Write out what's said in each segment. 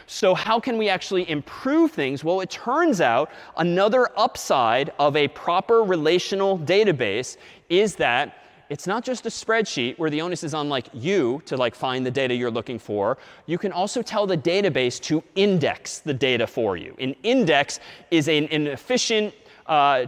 So how can we actually improve things? Well, it turns out another upside of a proper relational database is that it's not just a spreadsheet where the onus is on like you to like find the data you're looking for. You can also tell the database to index the data for you. An index is an efficient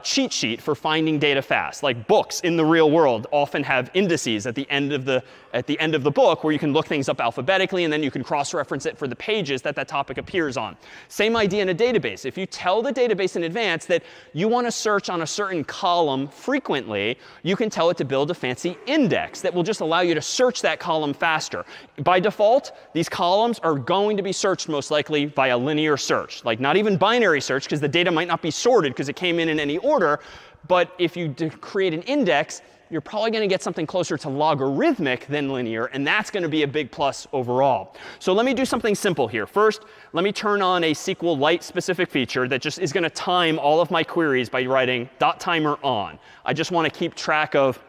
cheat sheet for finding data fast. Like books in the real world often have indices at the end of the book where you can look things up alphabetically and then you can cross-reference it for the pages that that topic appears on. Same idea in a database. If you tell the database in advance that you want to search on a certain column frequently, you can tell it to build a fancy index that will just allow you to search that column faster. By default, these columns are going to be searched most likely via linear search. Like not even binary search, because the data might not be sorted because it came in any order. But if you create an index, you're probably going to get something closer to logarithmic than linear. And that's going to be a big plus overall. So let me do something simple here. First, let me turn on a SQLite specific feature that just is going to time all of my queries by writing .timer on. I just want to keep track of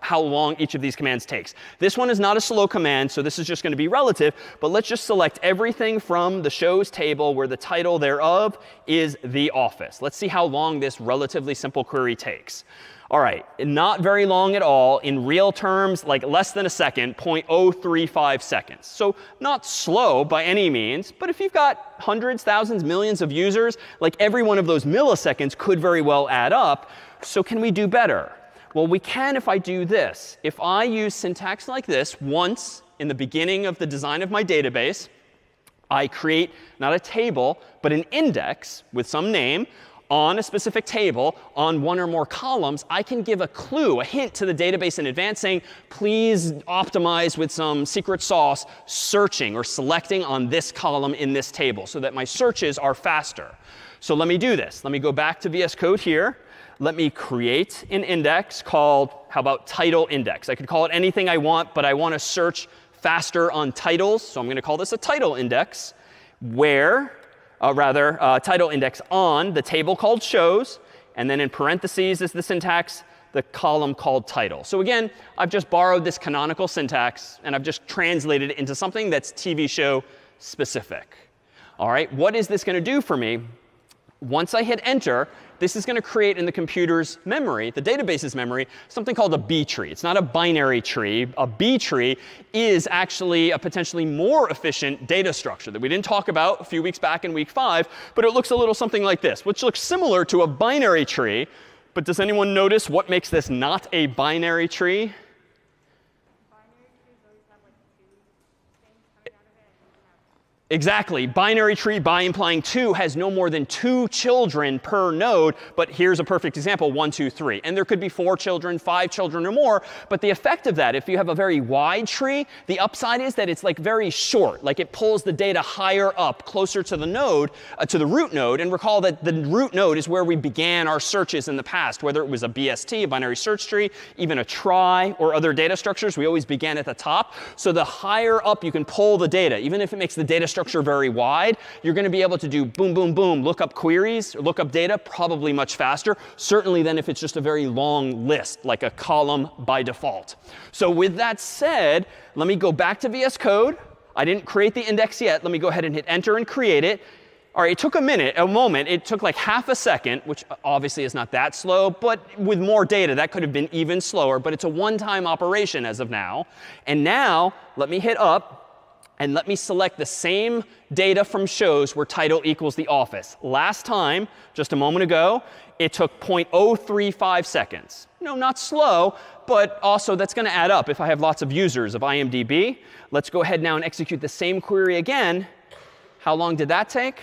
how long each of these commands takes. This one is not a slow command, so this is just going to be relative. But let's just select everything from the shows table where the title thereof is The Office. Let's see how long this relatively simple query takes. All right, not very long at all. In real terms, like less than a second, 0.035 seconds. So not slow by any means. But if you've got hundreds, thousands, millions of users, like every one of those milliseconds could very well add up. So can we do better? Well, we can if I do this. If I use syntax like this once in the beginning of the design of my database, I create not a table, but an index with some name on a specific table on one or more columns. I can give a clue, a hint to the database in advance saying, please optimize with some secret sauce searching or selecting on this column in this table so that my searches are faster. So let me do this. Let me go back to VS Code here. Let me create an index called, how about title index? I could call it anything I want, but I want to search faster on titles. So I'm going to call this a title index where, title index on the table called shows. And then in parentheses is the syntax, the column called title. So again, I've just borrowed this canonical syntax, and I've just translated it into something that's TV show specific. All right, what is this going to do for me? Once I hit enter, this is going to create in the computer's memory, the database's memory, something called a B tree. It's not a binary tree. A B tree is actually a potentially more efficient data structure that we didn't talk about a few weeks back in week 5. But it looks a little something like this, which looks similar to a binary tree. But does anyone notice what makes this not a binary tree? Exactly. Binary tree, by implying 2, has no more than 2 children per node. But here's a perfect example, 1, 2, 3. And there could be 4 children, 5 children, or more. But the effect of that, if you have a very wide tree, the upside is that it's like very short. Like it pulls the data higher up, closer to the node, to the root node. And recall that the root node is where we began our searches in the past, whether it was a BST, a binary search tree, even a trie, or other data structures. We always began at the top. So the higher up you can pull the data, even if it makes the data structure very wide, you're going to be able to do boom, boom, boom, look up queries, look up data probably much faster, certainly than if it's just a very long list, like a column by default. So with that said, let me go back to VS Code. I didn't create the index yet. Let me go ahead and hit enter and create it. All right, it took a moment. It took like half a second, which obviously is not that slow. But with more data, that could have been even slower. But it's a one-time operation as of now. And now, let me hit up. And let me select the same data from shows where title equals The Office. Last time, just a moment ago, it took 0.035 seconds. No, not slow, but also that's going to add up if I have lots of users of IMDb. Let's go ahead now and execute the same query again. How long did that take?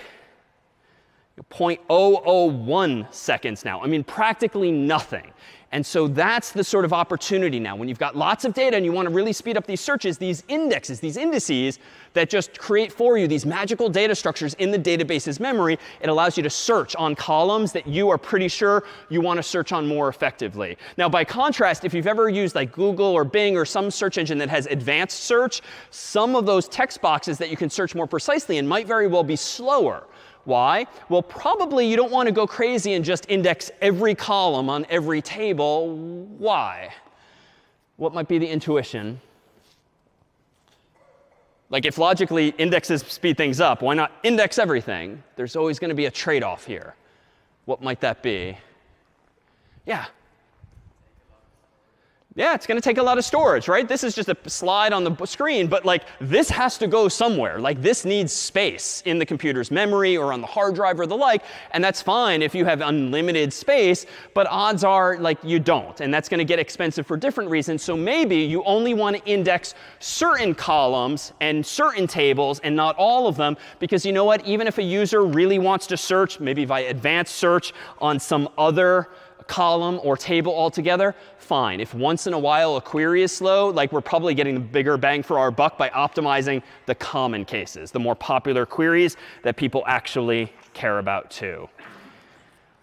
0.001 seconds now. I mean, practically nothing. And so that's the sort of opportunity now. When you've got lots of data and you want to really speed up these searches, these indexes, these indices that just create for you these magical data structures in the database's memory, it allows you to search on columns that you are pretty sure you want to search on more effectively. Now, by contrast, if you've ever used like Google or Bing or some search engine that has advanced search, some of those text boxes that you can search more precisely in might very well be slower. Why? Well, probably you don't want to go crazy and just index every column on every table. Why? What might be the intuition? Like if logically indexes speed things up, why not index everything? There's always going to be a trade-off here. What might that be? Yeah. Yeah, it's going to take a lot of storage, right? This is just a slide on the screen, but like this has to go somewhere. Like this needs space in the computer's memory or on the hard drive or the like. And that's fine if you have unlimited space, but odds are like you don't. And that's going to get expensive for different reasons. So maybe you only want to index certain columns and certain tables and not all of them, because you know what? Even if a user really wants to search, maybe via advanced search on some other column or table altogether, fine. If once in a while a query is slow, like we're probably getting a bigger bang for our buck by optimizing the common cases, the more popular queries that people actually care about too.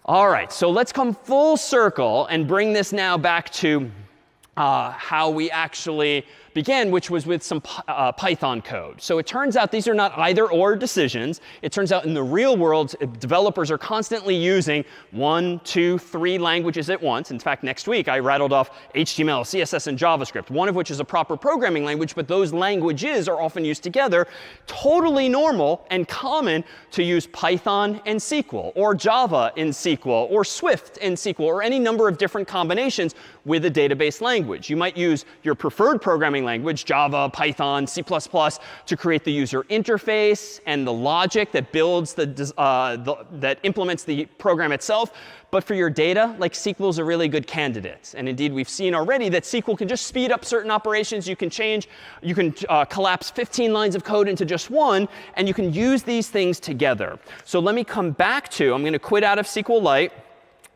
All right, so let's come full circle and bring this now back to how we actually began, which was with some Python code. So it turns out these are not either-or decisions. It turns out in the real world, developers are constantly using 1, 2, 3 languages at once. In fact, next week, I rattled off HTML, CSS, and JavaScript, one of which is a proper programming language, but those languages are often used together. Totally normal and common to use Python and SQL, or Java in SQL, or Swift in SQL, or any number of different combinations with a database language. You might use your preferred programming language, Java, Python, C++, to create the user interface and the logic that builds that implements the program itself. But for your data, like SQL is a really good candidate. And indeed, we've seen already that SQL can just speed up certain operations. You can collapse 15 lines of code into just one, and you can use these things together. So let me come back to, I'm going to quit out of SQLite.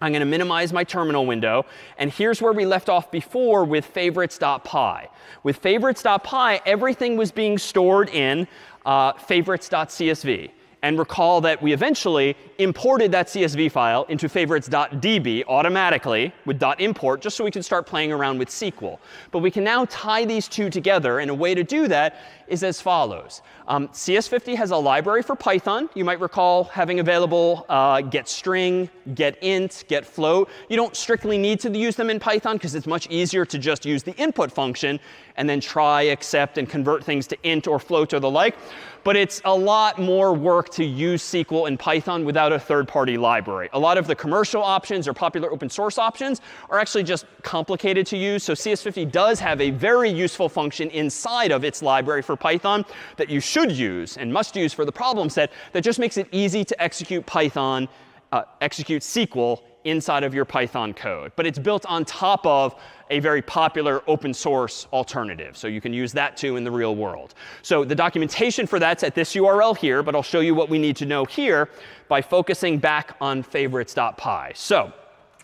I'm going to minimize my terminal window. And here's where we left off before with favorites.py. With favorites.py, everything was being stored in favorites.csv. And recall that we eventually imported that CSV file into favorites.db automatically with .import, just so we can start playing around with SQL. But we can now tie these two together, and a way to do that is as follows. CS50 has a library for Python. You might recall having available getString, getInt, getFloat. You don't strictly need to use them in Python because it's much easier to just use the input function and then try, accept, and convert things to int or float or the like. But it's a lot more work to use SQL in Python without a third-party library. A lot of the commercial options or popular open source options are actually just complicated to use. So CS50 does have a very useful function inside of its library for Python that you should use and must use for the problem set that just makes it easy to execute execute SQL inside of your Python code. But it's built on top of a very popular open source alternative. So you can use that too in the real world. So the documentation for that's at this URL here, but I'll show you what we need to know here by focusing back on favorites.py. So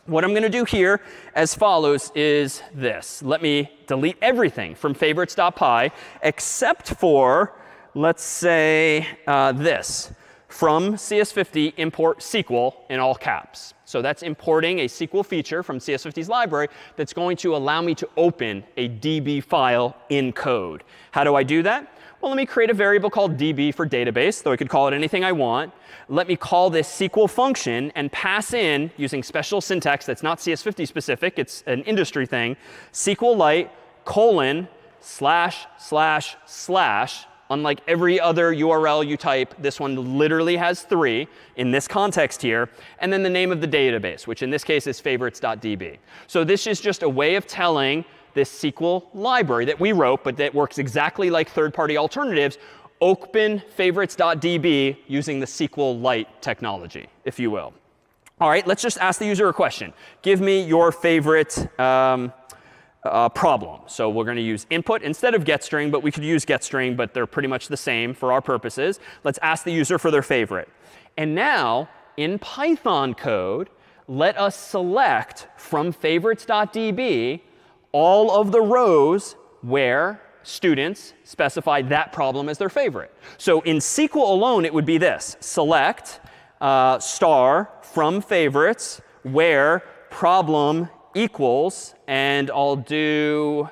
what I'm going to do here as follows is this. Let me delete everything from favorites.py except for, let's say, this. From CS50, import SQL in all caps. So that's importing a SQL feature from CS50's library that's going to allow me to open a DB file in code. How do I do that? Well, let me create a variable called DB for database, though I could call it anything I want. Let me call this SQL function and pass in, using special syntax that's not CS50 specific, it's an industry thing, SQLite : ///. Unlike every other URL you type, this one literally has 3 in this context here. And then the name of the database, which in this case is favorites.db. So this is just a way of telling this SQL library that we wrote, but that works exactly like third-party alternatives, open favorites.db using the SQLite technology, if you will. All right, let's just ask the user a question. Give me your favorite problem. So we're going to use input instead of getString, but we could use getString, but they're pretty much the same for our purposes. Let's ask the user for their favorite. And now, in Python code, let us select from favorites.db all of the rows where students specify that problem as their favorite. So in SQL alone, it would be this. Select star from favorites where problem equals, and I'll do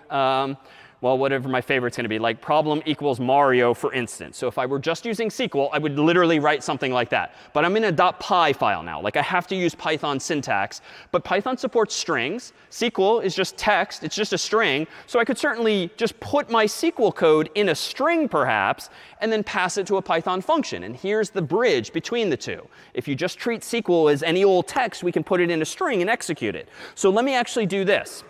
well, whatever my favorite's going to be, like problem equals Mario, for instance. So if I were just using SQL, I would literally write something like that. But I'm in a .py file now. Like, I have to use Python syntax. But Python supports strings. SQL is just text. It's just a string. So I could certainly just put my SQL code in a string, perhaps, and then pass it to a Python function. And here's the bridge between the two. If you just treat SQL as any old text, we can put it in a string and execute it. So let me actually do this.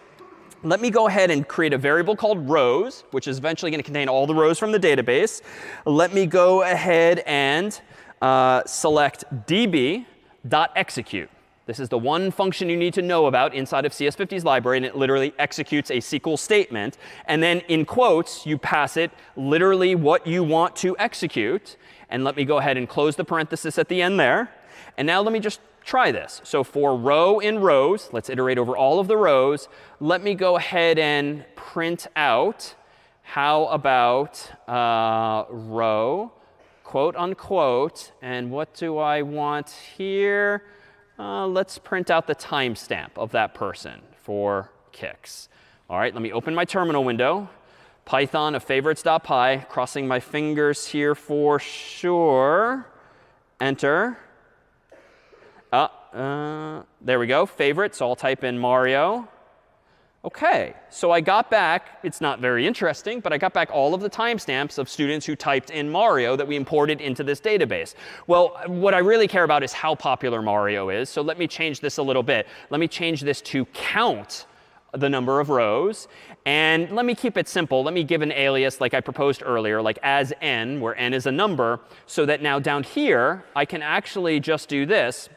Let me go ahead and create a variable called rows, which is eventually going to contain all the rows from the database. Let me go ahead and select db.execute. This is the one function you need to know about inside of CS50's library, and it literally executes a SQL statement. And then in quotes, you pass it literally what you want to execute. And let me go ahead and close the parenthesis at the end there. And now let me just try this. So for row in rows, let's iterate over all of the rows. Let me go ahead and print out, how about row, quote unquote. And what do I want here? Let's print out the timestamp of that person for kicks. All right, let me open my terminal window. Python of favorites.py, crossing my fingers here for sure. Enter. There we go, favorites. So I'll type in Mario. OK, so I got back, it's not very interesting, but I got back all of the timestamps of students who typed in Mario that we imported into this database. Well, what I really care about is how popular Mario is. So let me change this a little bit. Let me change this to count the number of rows. And let me keep it simple. Let me give an alias like I proposed earlier, like as n, where n is a number, so that now down here, I can actually just do this.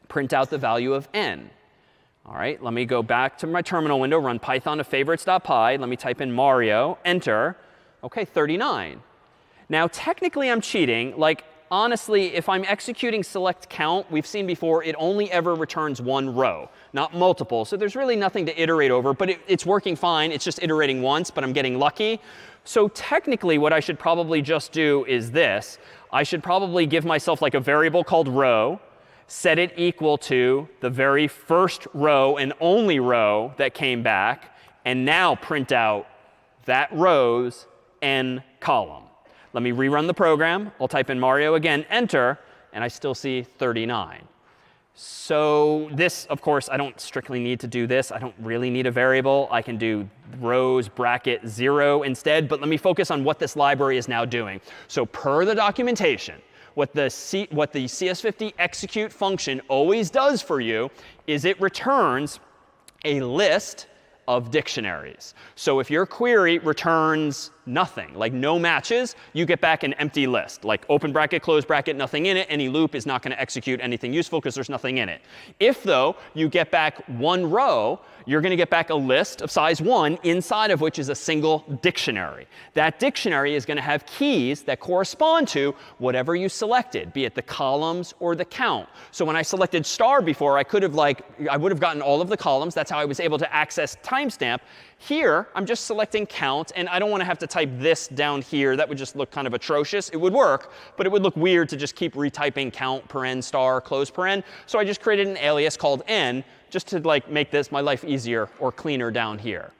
Print out the value of n. All right, let me go back to my terminal window, run Python of favorites.py. Let me type in Mario, enter. OK, 39. Now, technically, I'm cheating. Like, honestly, if I'm executing select count, we've seen before, it only ever returns one row, not multiple. So there's really nothing to iterate over. But it's working fine. It's just iterating once, but I'm getting lucky. So technically, what I should probably just do is this. I should probably give myself like a variable called row, set it equal to the very first row and only row that came back, and now print out that row's n column. Let me rerun the program. I'll type in Mario again, enter, and I still see 39. So this, of course, I don't strictly need to do this. I don't really need a variable. I can do rows bracket 0 instead. But let me focus on what this library is now doing. So per the documentation, what the CS50 execute function always does for you is it returns a list of dictionaries. So if your query returns nothing, like no matches, you get back an empty list. Like open bracket, close bracket, nothing in it. Any loop is not going to execute anything useful because there's nothing in it. If, though, you get back one row, you're going to get back a list of size 1 inside of which is a single dictionary. That dictionary is going to have keys that correspond to whatever you selected, be it the columns or the count. So when I selected star before, I would have gotten all of the columns. That's how I was able to access timestamp. Here, I'm just selecting count, and I don't want to have to type this down here. That would just look kind of atrocious. It would work, but it would look weird to just keep retyping count, paren, star, close paren. So I just created an alias called n just to like make this my life easier or cleaner down here.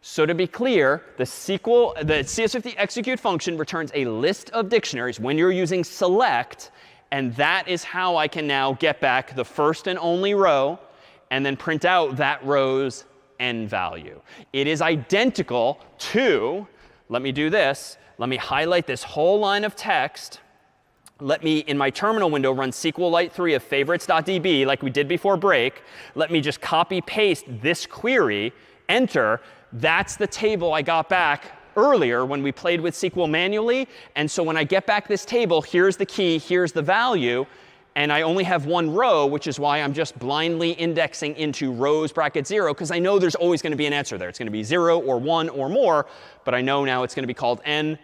So to be clear, the CS50 execute function returns a list of dictionaries when you're using select, and that is how I can now get back the first and only row and then print out that row's n value. It is identical to, let me do this. Let me highlight this whole line of text. Let me, in my terminal window, run SQLite 3 of favorites.db like we did before break. Let me just copy paste this query, enter. That's the table I got back earlier when we played with SQL manually. And so when I get back this table, here's the key, here's the value. And I only have one row, which is why I'm just blindly indexing into rows bracket 0, because I know there's always going to be an answer there. It's going to be 0 or 1 or more. But I know now it's going to be called n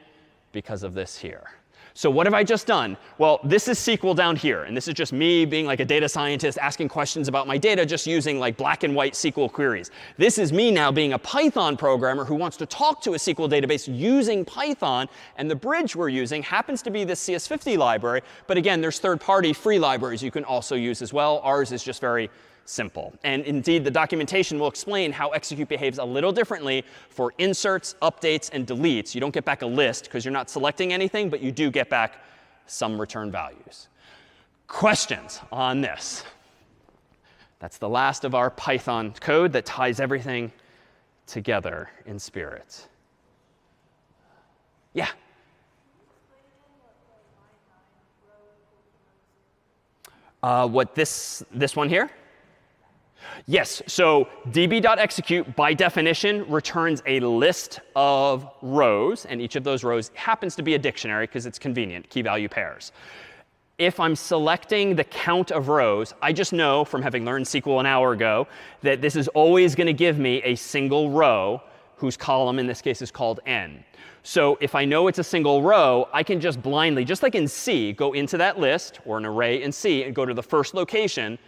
because of this here. So what have I just done? Well, this is SQL down here. And this is just me being like a data scientist asking questions about my data, just using like black and white SQL queries. This is me now being a Python programmer who wants to talk to a SQL database using Python. And the bridge we're using happens to be this CS50 library. But again, there's third-party free libraries you can also use as well. Ours is just very simple. And indeed, the documentation will explain how execute behaves a little differently for inserts, updates, and deletes. You don't get back a list because you're not selecting anything, but you do get back some return values. Questions on this? That's the last of our Python code that ties everything together in spirit. Yeah? What this one here? Yes, so db.execute by definition returns a list of rows, and each of those rows happens to be a dictionary because it's convenient, key value pairs. If I'm selecting the count of rows, I just know from having learned SQL an hour ago that this is always going to give me a single row whose column in this case is called n. So if I know it's a single row, I can just blindly, just like in C, go into that list or an array in C and go to the first location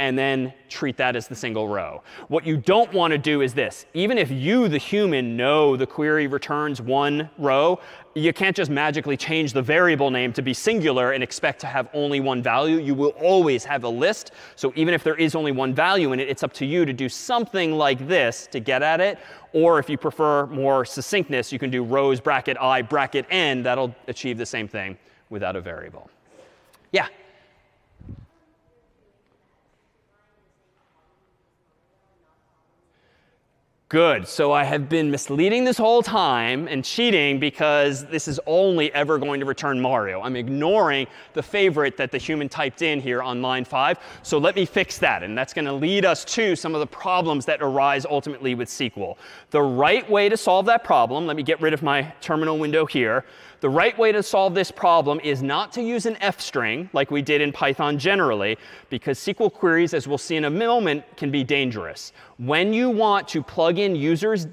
and then treat that as the single row. What you don't want to do is this. Even if you, the human, know the query returns one row, you can't just magically change the variable name to be singular and expect to have only one value. You will always have a list. So even if there is only one value in it, it's up to you to do something like this to get at it. Or if you prefer more succinctness, you can do rows bracket I bracket n. That'll achieve the same thing without a variable. Yeah? Good. So I have been misleading this whole time and cheating because this is only ever going to return Mario. I'm ignoring the favorite that the human typed in here on line 5. So let me fix that. And that's going to lead us to some of the problems that arise ultimately with SQL. The right way to solve that problem, let me get rid of my terminal window here. The right way to solve this problem is not to use an F string like we did in Python generally, because SQL queries, as we'll see in a moment, can be dangerous. When you want to plug in users'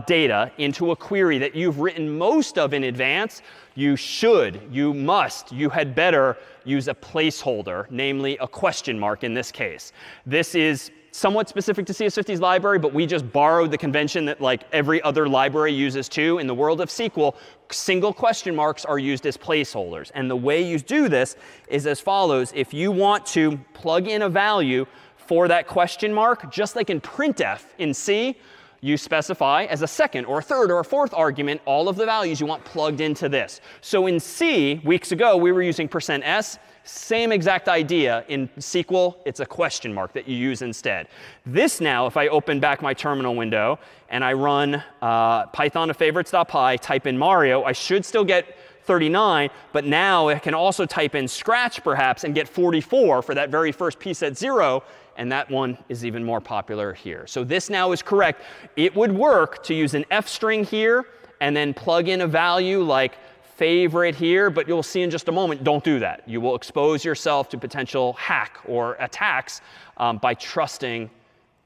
data into a query that you've written most of in advance, you should, you must, you had better use a placeholder, namely a question mark in this case. This is somewhat specific to CS50's library, but we just borrowed the convention that like every other library uses too. In the world of SQL, single question marks are used as placeholders. And the way you do this is as follows. If you want to plug in a value for that question mark, just like in printf in C, you specify as a second or a third or a fourth argument all of the values you want plugged into this. So in C, weeks ago, we were using %s. Same exact idea. In SQL, it's a question mark that you use instead. This now, if I open back my terminal window and I run python favorites.py, type in Mario, I should still get 39. But now I can also type in Scratch, perhaps, and get 44 for that very first piece at 0. And that one is even more popular here. So this now is correct. It would work to use an F string here and then plug in a value like favorite here. But you'll see in just a moment, don't do that. You will expose yourself to potential hack or attacks by trusting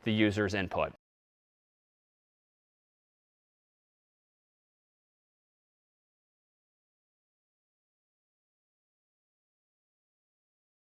the user's input.